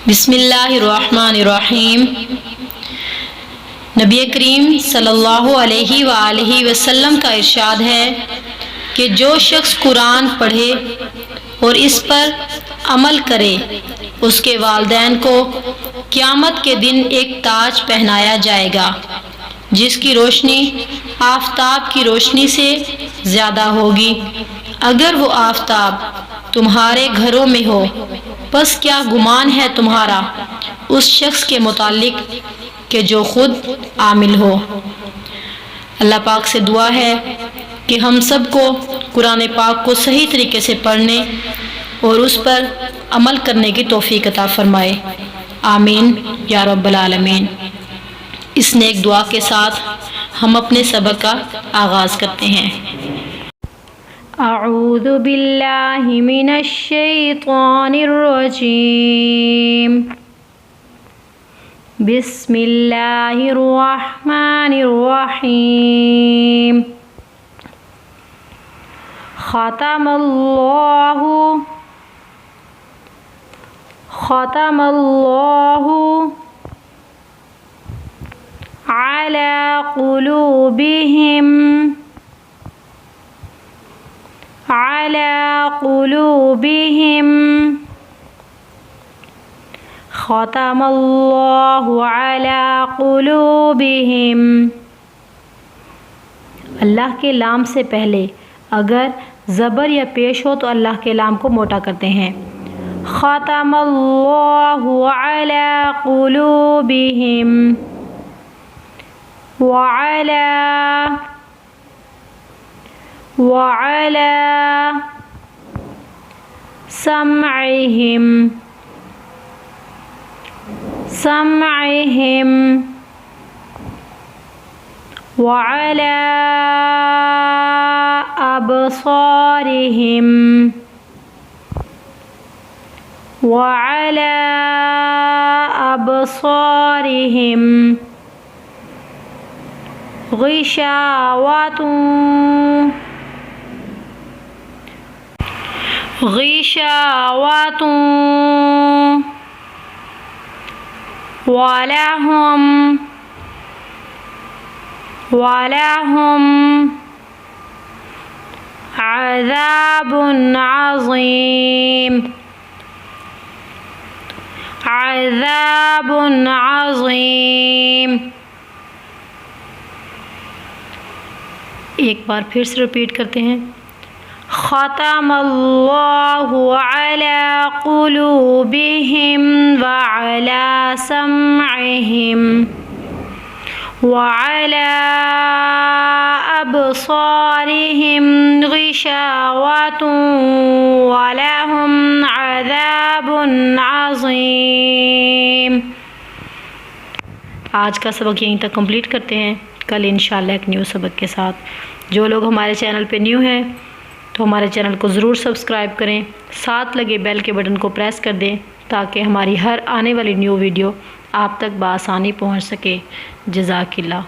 बिस्मिल्लाहिर्रहमानिर्रहीम। नबी करीम सल्लल्लाहु अलैहि वसल्लम का इरशाद है कि जो शख्स कुरान पढ़े और इस पर अमल करे उसके वालिदैन को क़यामत के दिन एक ताज पहनाया जाएगा जिसकी रोशनी आफताब की रोशनी से ज़्यादा होगी। अगर वो आफताब तुम्हारे घरों में हो बस क्या गुमान है तुम्हारा उस शख्स के मुतालिक कि जो खुद आमिल हो। अल्लाह पाक से दुआ है कि हम सबको कुरान पाक को सही तरीके से पढ़ने और उस पर अमल करने की तौफीक अता फरमाए। आमीन या रब्बल आलमीन। इस नेक दुआ के साथ हम अपने सबक का आगाज़ करते हैं। अऊज़ु बिल्लाहि मिनश शैतानिर रजीम। बिस्मिल्लाहिर रहमानिर रहीम। ख़तमल्लाहु अला क़ुलूबिहिम ख़तमल्लाहु अला क़ुलूबिहिम। अल्लाह के लाम से पहले अगर ज़बर या पेश हो तो अल्लाह के लाम को मोटा करते हैं। ख़तमल्लाहु अला क़ुलूबिहिम वअला समअहिम वअला अबसारिहिम ग़िशावतुन वलहुम अज़ाबुन अज़ीम। एक बार फिर से रिपीट करते हैं। ख़तमल्लाहु अला क़ुलूबिहिम वअला समअहिम वअला अबसारिहिम ग़िशावतुन वलहुम अज़ाबुन अज़ीम। आज का सबक यहीं तक कंप्लीट करते हैं। कल इंशाल्लाह एक न्यू सबक के साथ। जो लोग हमारे चैनल पे न्यू हैं तो हमारे चैनल को ज़रूर सब्सक्राइब करें, साथ लगे बेल के बटन को प्रेस कर दें ताकि हमारी हर आने वाली न्यू वीडियो आप तक बआसानी पहुंच सके। जज़ाकिल्लाह।